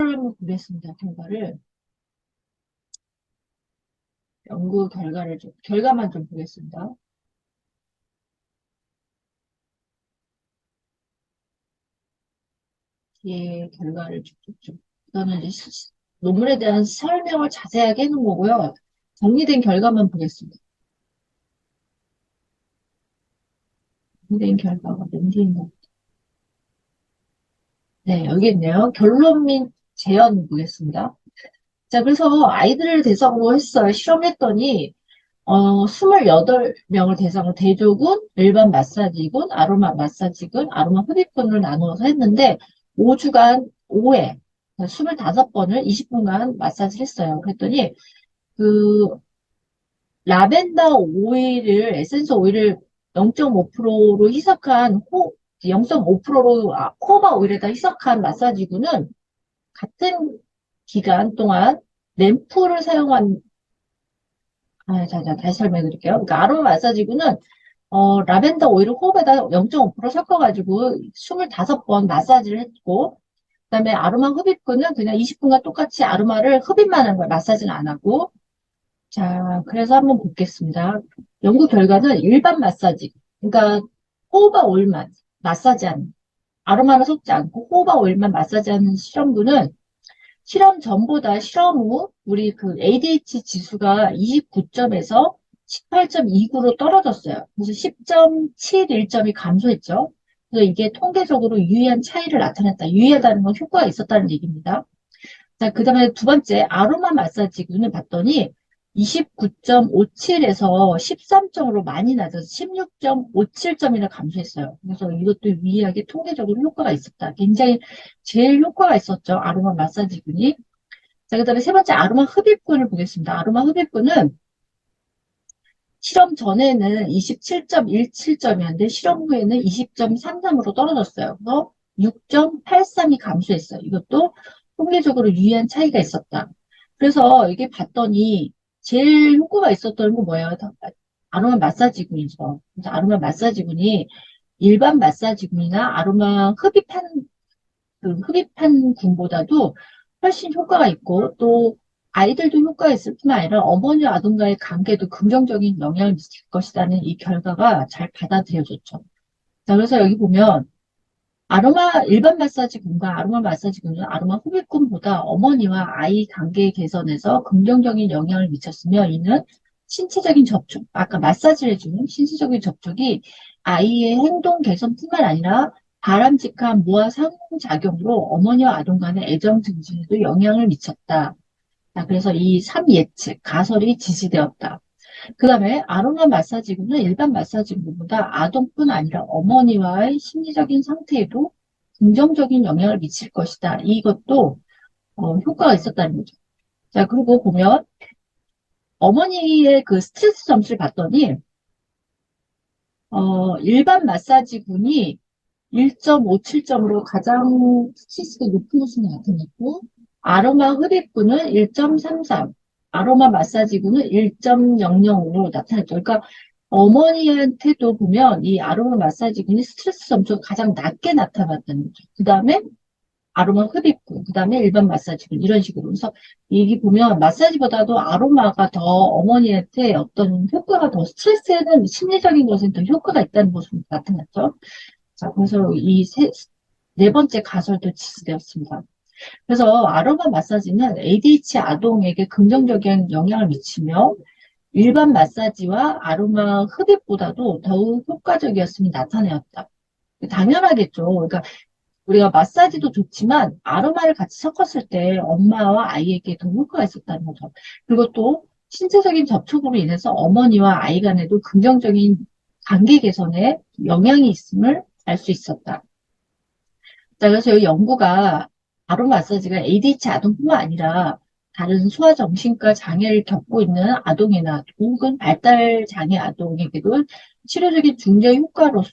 결과를 한번 보겠습니다. 연구 결과만 좀 보겠습니다. 예, 결과를 쭉쭉쭉. 이거는 이제 논문에 대한 설명을 자세하게 해놓은 거고요. 정리된 결과만 보겠습니다. 정리된 결과가 문제인가? 네, 여기 있네요. 결론 및 제안 보겠습니다. 자, 그래서 아이들을 대상으로 했어요. 실험했더니, 28명을 대상으로 대조군, 일반 마사지군, 아로마 마사지군, 아로마 흡입군을 나누어서 했는데, 5주간 5회, 25번을 20분간 마사지를 했어요. 그랬더니, 그, 라벤더 오일을, 에센스 오일을 0.5%로 희석한, 0.5%로 코바 오일에다 희석한 마사지군은 같은 기간 동안 램프를 사용한, 자, 다시 설명해 드릴게요. 그러니까 아로마 마사지군은 라벤더 오일을 호흡에다 0.5% 섞어가지고 25번 마사지를 했고, 그 다음에 아로마 흡입구는 그냥 20분간 똑같이 아로마를 흡입만 하는 거예요. 마사지는 안 하고. 자, 그래서 한번 보겠습니다. 연구 결과는 일반 마사지, 그러니까 호호바 오일만 마사지하는, 아로마를 섞지 않고 호호바 오일만 마사지하는 실험군은 실험 전보다 실험 후 우리 그 ADH 지수가 29점에서 18.29로 떨어졌어요. 그래서 10.71점이 감소했죠. 그래서 이게 통계적으로 유의한 차이를 나타냈다. 유의하다는 건 효과가 있었다는 얘기입니다. 자, 그 다음에 두 번째 아로마 마사지군을 봤더니 29.57에서 13점으로 많이 낮아서 16.57점이나 감소했어요. 그래서 이것도 유의하게 통계적으로 효과가 있었다. 굉장히 제일 효과가 있었죠. 아로마 마사지군이. 자, 그 다음에 세 번째 아로마 흡입군을 보겠습니다. 아로마 흡입군은 실험 전에는 27.17점이었는데 실험 후에는 20.33으로 떨어졌어요. 그래서 6.83이 감소했어요. 이것도 통계적으로 유의한 차이가 있었다. 그래서 이게 봤더니 제일 효과가 있었던 건 뭐예요? 아로마 마사지군이죠. 그래서 아로마 마사지군이 일반 마사지군이나 아로마 흡입한 군보다도 훨씬 효과가 있고 또 아이들도 효과가 있을 뿐만 아니라 어머니와 아동과의 관계도 긍정적인 영향을 미칠 것이라는 이 결과가 잘 받아들여졌죠. 자, 그래서 여기 보면 일반 마사지군과 아로마 마사지군은 아로마 흡입군보다 어머니와 아이 관계 개선에서 긍정적인 영향을 미쳤으며 이는 신체적인 접촉, 아까 마사지를 해주는 신체적인 접촉이 아이의 행동 개선뿐만 아니라 바람직한 모아 상호작용으로 어머니와 아동 간의 애정 증진에도 영향을 미쳤다. 자, 그래서 이 3예측, 가설이 지지되었다. 그 다음에 아로마 마사지군은 일반 마사지군보다 아동뿐 아니라 어머니와의 심리적인 상태에도 긍정적인 영향을 미칠 것이다. 이것도 효과가 있었다는 거죠. 자, 그리고 보면 어머니의 그 스트레스 점수를 봤더니 일반 마사지군이 1.57점으로 가장 스트레스가 높은 것으로 나타났고 아로마 흡입군은 1.33, 아로마 마사지군은 1.005로 나타났죠. 그러니까 어머니한테도 보면 이 아로마 마사지군이 스트레스 점수가 가장 낮게 나타났다는 거죠. 그 다음에 아로마 흡입군, 그 다음에 일반 마사지군 이런 식으로. 그래서 여기 보면 마사지보다도 아로마가 더 어머니한테 어떤 효과가 더 스트레스에는 심리적인 것은 더 효과가 있다는 것으로 나타났죠. 자, 그래서 네 번째 가설도 지지되었습니다. 그래서 아로마 마사지는 ADHD 아동에게 긍정적인 영향을 미치며 일반 마사지와 아로마 흡입보다도 더욱 효과적이었음이 나타내었다. 당연하겠죠. 그러니까 우리가 마사지도 좋지만 아로마를 같이 섞었을 때 엄마와 아이에게 더 효과가 있었다는 거죠. 그리고 또 신체적인 접촉으로 인해서 어머니와 아이 간에도 긍정적인 관계 개선에 영향이 있음을 알 수 있었다. 자, 그래서 이 연구가 아로마 마사지가 ADHD 아동뿐만 아니라 다른 소아정신과 장애를 겪고 있는 아동이나 혹은 발달장애 아동에게도 치료적인 중재 효과로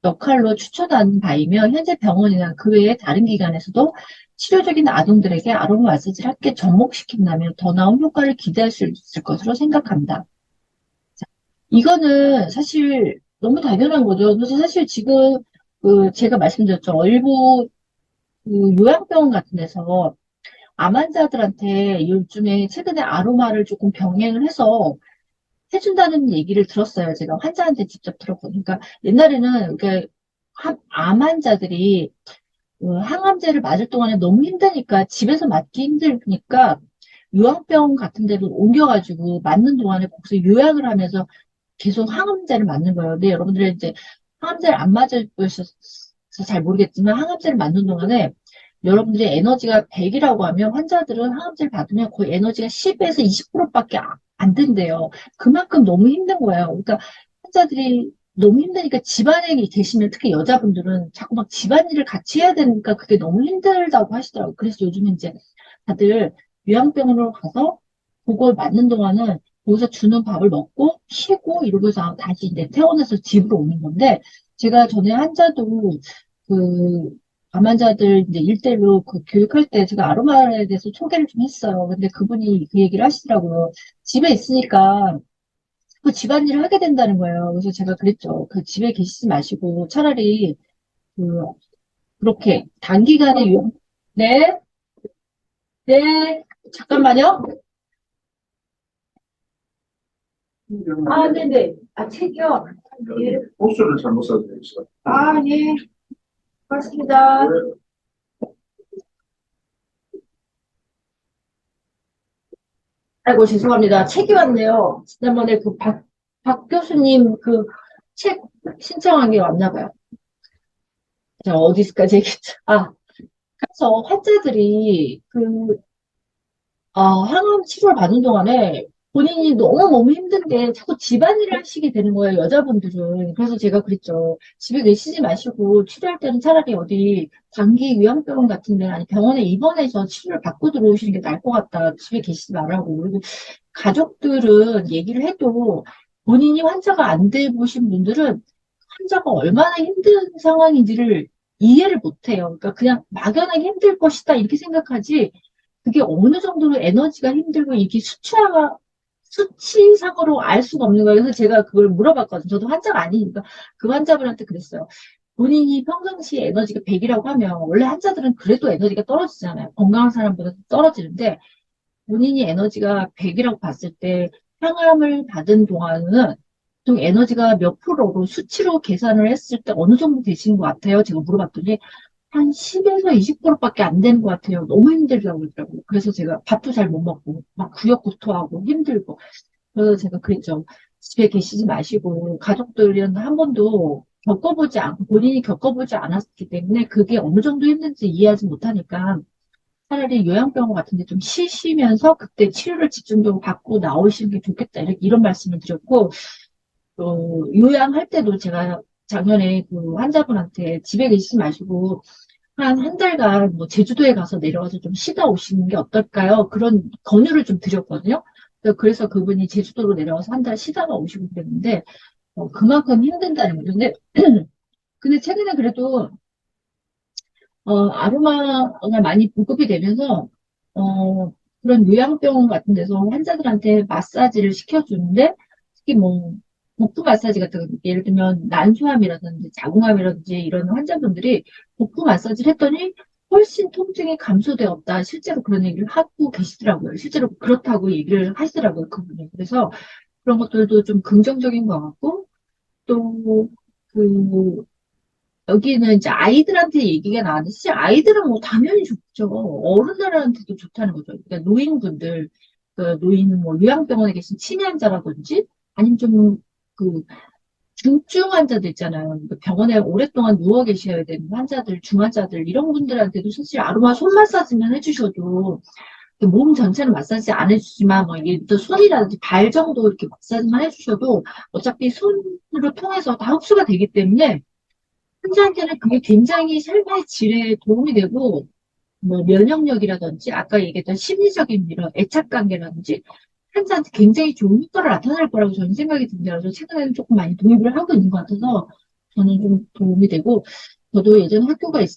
역할로 추천하는 바이며 현재 병원이나 그 외에 다른 기관에서도 치료적인 아동들에게 아로마 마사지를 함께 접목시킨다면 더 나은 효과를 기대할 수 있을 것으로 생각합니다. 자, 이거는 사실 너무 당연한 거죠. 그래서 사실 지금 제가 말씀드렸죠. 일부 그 요양병원 같은 데서 암 환자들한테 요즘에 최근에 아로마를 조금 병행을 해서 해준다는 얘기를 들었어요. 제가 환자한테 직접 들었거든요. 그러니까 옛날에는 암 환자들이 항암제를 맞을 동안에 너무 힘드니까 집에서 맞기 힘드니까 요양병 같은 데로 옮겨가지고 맞는 동안에 거기서 요양을 하면서 계속 항암제를 맞는 거예요. 근데 여러분들이 이제 항암제를 안 맞으셔서 잘 모르겠지만 항암제를 맞는 동안에 여러분들이 에너지가 100이라고 하면 환자들은 항암제를 받으면 거의 에너지가 10에서 20%밖에 안 된대요. 그만큼 너무 힘든 거예요. 그러니까 환자들이 너무 힘드니까 집안에 계시면 특히 여자분들은 자꾸 막 집안일을 같이 해야 되니까 그게 너무 힘들다고 하시더라고요. 그래서 요즘은 이제 다들 요양병원으로 가서 그걸 맞는 동안은 거기서 주는 밥을 먹고 쉬고 이러고서 다시 이제 퇴원해서 집으로 오는 건데 제가 전에 환자도 그 암 환자들 이제 일대로 그 교육할 때 제가 아로마에 대해서 소개를 좀 했어요. 근데 그분이 그 얘기를 하시더라고요. 집에 있으니까 그 집안일을 하게 된다는 거예요. 그래서 제가 그랬죠. 그 집에 계시지 마시고 차라리 그 그렇게 단기간에 네, 네, 잠깐만요. 아, 네네. 아, 책이요? 예. 호수를 잘못 써도 있어. 아, 예. 고맙습니다. 아이고, 죄송합니다. 책이 왔네요. 지난번에 박 교수님 그 책 신청한 게 왔나 봐요. 자, 어디 있을까, 제 그래서 환자들이 항암 치료를 받는 동안에 본인이 너무너무 힘든데 자꾸 집안일을 하시게 되는 거예요, 여자분들은. 그래서 제가 그랬죠. 집에 계시지 마시고 치료할 때는 차라리 어디 단기 요양병원 같은 데 아니 병원에 입원해서 치료를 받고 들어오시는 게 나을 것 같다. 집에 계시지 말라고. 그리고 가족들은 얘기를 해도 본인이 환자가 안 돼 보신 분들은 환자가 얼마나 힘든 상황인지를 이해를 못 해요. 그러니까 그냥 막연하게 힘들 것이다 이렇게 생각하지 그게 어느 정도로 에너지가 힘들고 이게 수치상으로 알 수가 없는 거예요. 그래서 제가 그걸 물어봤거든요. 저도 환자가 아니니까 그 환자분한테 그랬어요. 본인이 평상시에 에너지가 100이라고 하면 원래 환자들은 그래도 에너지가 떨어지잖아요. 건강한 사람보다 떨어지는데 본인이 에너지가 100이라고 봤을 때 항암을 받은 동안은 좀 에너지가 몇 프로로 수치로 계산을 했을 때 어느 정도 되신 것 같아요? 제가 물어봤더니 한 10에서 20%밖에 안 되는 것 같아요. 너무 힘들다고 그러더라고요. 그래서 제가 밥도 잘 못 먹고, 막 구역구토하고 힘들고. 그래서 제가 그랬죠. 집에 계시지 마시고, 가족들이랑 한 번도 겪어보지 않고, 본인이 겪어보지 않았기 때문에 그게 어느 정도 힘든지 이해하지 못하니까 차라리 요양병원 같은 데 좀 쉬시면서 그때 치료를 집중적으로 받고 나오시는 게 좋겠다. 이런 말씀을 드렸고, 요양할 때도 제가 작년에 그 환자분한테 집에 계시지 마시고, 한 달간 뭐 제주도에 가서 내려가서 좀 쉬다 오시는 게 어떨까요? 그런 권유를 좀 드렸거든요. 그래서 그분이 제주도로 내려가서 한 달 쉬다가 오시고 그랬는데, 그만큼 힘든다는 거죠. 근데 최근에 그래도, 아로마가 많이 보급이 되면서, 그런 요양병원 같은 데서 환자들한테 마사지를 시켜주는데, 특히 뭐, 복부 마사지 같은 거, 예를 들면 난소암이라든지 자궁암이라든지 이런 환자분들이 복부 마사지를 했더니 훨씬 통증이 감소되었다. 실제로 그런 얘기를 하고 계시더라고요. 실제로 그렇다고 얘기를 하시더라고요, 그분이. 그래서 그런 것들도 좀 긍정적인 것 같고, 또, 그, 여기는 이제 아이들한테 얘기가 나왔는데, 사실 아이들은 뭐 당연히 좋죠. 어른들한테도 좋다는 거죠. 그러니까 노인분들, 노인 뭐 요양병원에 계신 치매 환자라든지, 아니면 좀, 그, 중증 환자들 있잖아요. 그러니까 병원에 오랫동안 누워 계셔야 되는 환자들, 중환자들, 이런 분들한테도 사실 아로마 손 마사지만 해주셔도, 몸 전체는 마사지 안 해주지만, 뭐, 이게 또 손이라든지 발 정도 이렇게 마사지만 해주셔도, 어차피 손으로 통해서 다 흡수가 되기 때문에, 환자한테는 그게 굉장히 삶의 질에 도움이 되고, 뭐, 면역력이라든지, 아까 얘기했던 심리적인 이런 애착관계라든지, 환자한테 굉장히 좋은 효과를 나타낼 거라고 저는 생각이 듭니다. 그래서 최근에는 조금 많이 도입을 하고 있는 것 같아서, 저는 좀 도움이 되고, 저도 예전에 학교에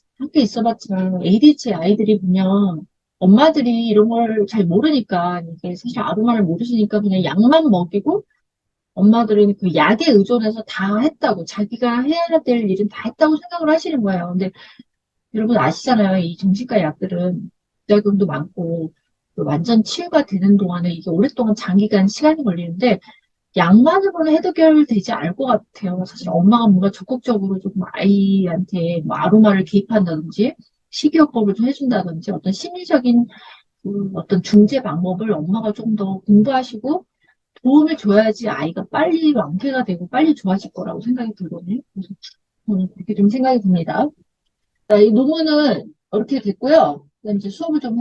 있어봤지만, ADHD 아이들이 보면, 엄마들이 이런 걸 잘 모르니까, 이게 사실 아로마를 모르시니까 그냥 약만 먹이고, 엄마들은 그 약에 의존해서 다 했다고, 자기가 해야 될 일은 다 했다고 생각을 하시는 거예요. 근데 여러분 아시잖아요. 이 정신과 약들은 부작용도 많고, 또 완전 치유가 되는 동안에 이게 오랫동안 장기간 시간이 걸리는데, 약만으로는 해결되지 않을 것 같아요. 사실 엄마가 뭔가 적극적으로 조금 아이한테 뭐 아로마를 개입한다든지, 식이요법을 좀 해준다든지, 어떤 심리적인 어떤 중재 방법을 엄마가 좀 더 공부하시고 도움을 줘야지 아이가 빨리 완쾌가 되고 빨리 좋아질 거라고 생각이 들거든요. 그래서 저는 그렇게 좀 생각이 듭니다. 자, 이 논문은 이렇게 됐고요. 그다음 이제 수업을 좀